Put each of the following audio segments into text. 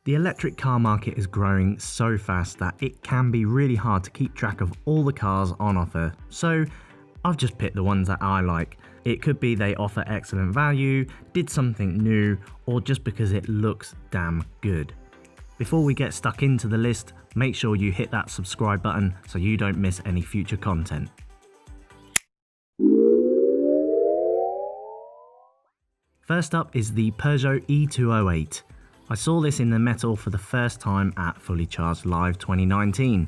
The electric car market is growing so fast that it can be really hard to keep track of all the cars on offer, so I've just picked the ones that I like. It could be they offer excellent value, did something new, or just because it looks damn good. Before we get stuck into the list, make sure you hit that subscribe button so you don't miss any future content. First up is the Peugeot E208. I saw this in the metal for the first time at Fully Charged Live 2019.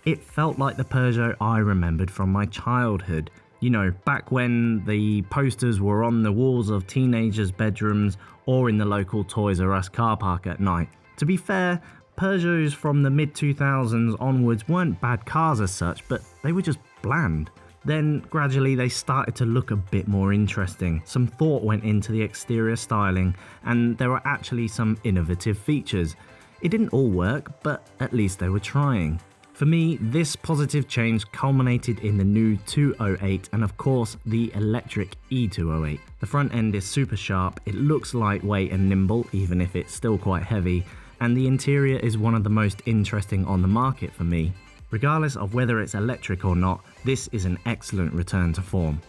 It felt like the Peugeot I remembered from my childhood. You know, back when the posters were on the walls of teenagers' bedrooms or in the local Toys R Us car park at night. To be fair, Peugeots from the mid-2000s onwards weren't bad cars as such, but they were just bland. Then gradually they started to look a bit more interesting. Some thought went into the exterior styling, and there were actually some innovative features. It didn't all work, but at least they were trying. For me, this positive change culminated in the new 208 and of course the electric E208. The front end is super sharp, it looks lightweight and nimble even if it's still quite heavy, and the interior is one of the most interesting on the market for me. Regardless of whether it's electric or not, this is an excellent return to form.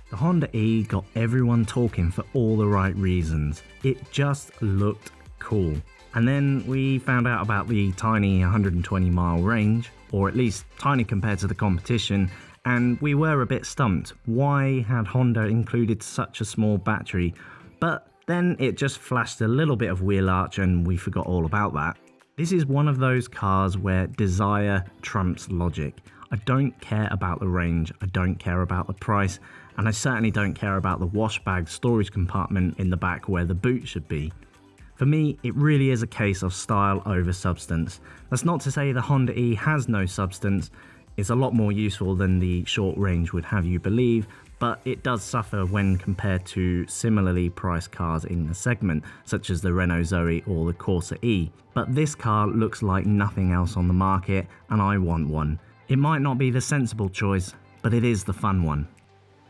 The Honda E got everyone talking for all the right reasons. It just looked cool. And then we found out about the tiny 120-mile range, or at least tiny compared to the competition, and we were a bit stumped. Why had Honda included such a small battery? But then it just flashed a little bit of wheel arch and we forgot all about that. This is one of those cars where desire trumps logic. I don't care about the range, I don't care about the price, and I certainly don't care about the wash bag storage compartment in the back where the boot should be. For me, it really is a case of style over substance. That's not to say the Honda E has no substance. It's a lot more useful than the short range would have you believe, but it does suffer when compared to similarly priced cars in the segment, such as the Renault Zoe or the Corsa E. But this car looks like nothing else on the market, and I want one. It might not be the sensible choice, but it is the fun one.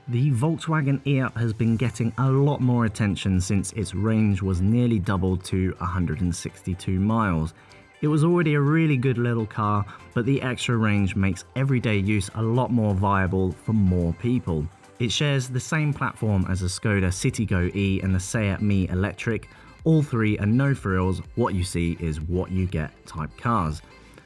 The Volkswagen e-Up has been getting a lot more attention since its range was nearly doubled to 162 miles. It was already a really good little car, but the extra range makes everyday use a lot more viable for more people. It shares the same platform as the Skoda Citigo E and the Seat Me Electric. All three are no frills, what you see is what you get type cars.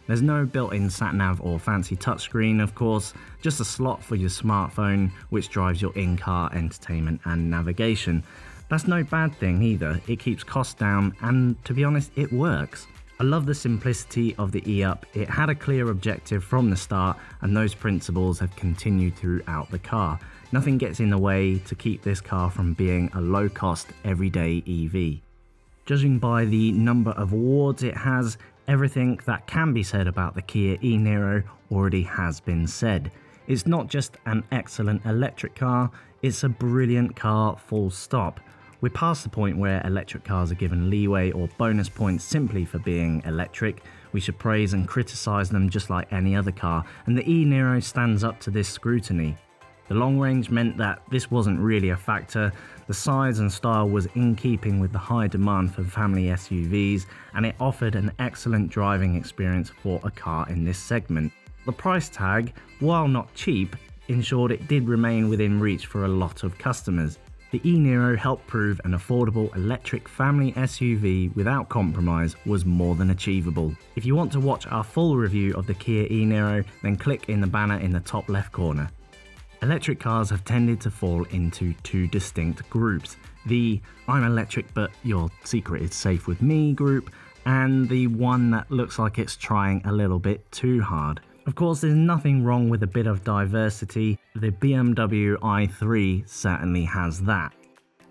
There's no built-in sat-nav or fancy touchscreen, of course, just a slot for your smartphone, which drives your in-car entertainment and navigation. That's no bad thing either, it keeps costs down, and to be honest, it works. I love the simplicity of the e-Up. It had a clear objective from the start, and those principles have continued throughout the car. Nothing gets in the way to keep this car from being a low-cost, everyday EV. Judging by the number of awards it has, everything that can be said about the Kia e-Niro already has been said. It's not just an excellent electric car, it's a brilliant car full stop. We're past the point where electric cars are given leeway or bonus points simply for being electric. We should praise and criticise them just like any other car, and the e-Niro stands up to this scrutiny. The long range meant that this wasn't really a factor, the size and style was in keeping with the high demand for family SUVs, and it offered an excellent driving experience for a car in this segment. The price tag, while not cheap, ensured it did remain within reach for a lot of customers. The e-Niro helped prove an affordable electric family SUV without compromise was more than achievable. If you want to watch our full review of the Kia e-Niro, then click in the banner in the top left corner. Electric cars have tended to fall into two distinct groups. The "I'm electric but your secret is safe with me" group, and the one that looks like it's trying a little bit too hard. Of course, there's nothing wrong with a bit of diversity. The BMW i3 certainly has that.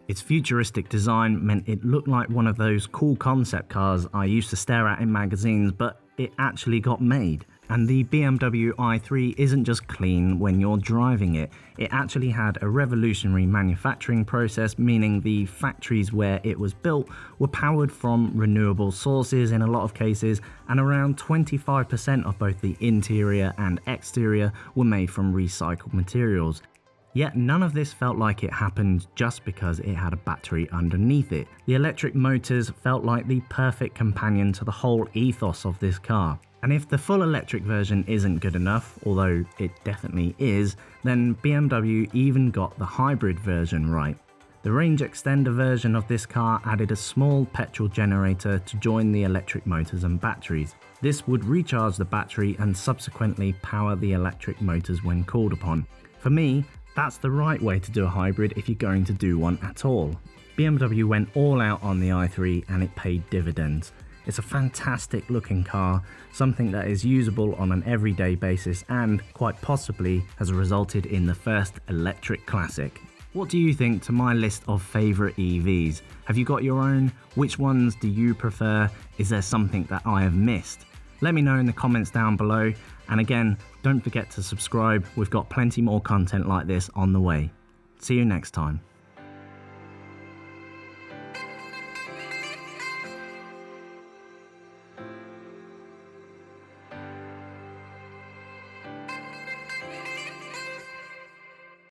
Its futuristic design meant it looked like one of those cool concept cars I used to stare at in magazines, but it actually got made. And the BMW i3 isn't just clean when you're driving it. It actually had a revolutionary manufacturing process, meaning the factories where it was built were powered from renewable sources in a lot of cases, and around 25% of both the interior and exterior were made from recycled materials. Yet none of this felt like it happened just because it had a battery underneath it. The electric motors felt like the perfect companion to the whole ethos of this car. And if the full electric version isn't good enough, although it definitely is, then BMW even got the hybrid version right. The range extender version of this car added a small petrol generator to join the electric motors and batteries. This would recharge the battery and subsequently power the electric motors when called upon. For me, that's the right way to do a hybrid if you're going to do one at all. BMW went all out on the i3 and it paid dividends. It's a fantastic looking car, something that is usable on an everyday basis and, quite possibly, has resulted in the first electric classic. What do you think to my list of favourite EVs? Have you got your own? Which ones do you prefer? Is there something that I have missed? Let me know in the comments down below. And again, don't forget to subscribe. We've got plenty more content like this on the way. See you next time.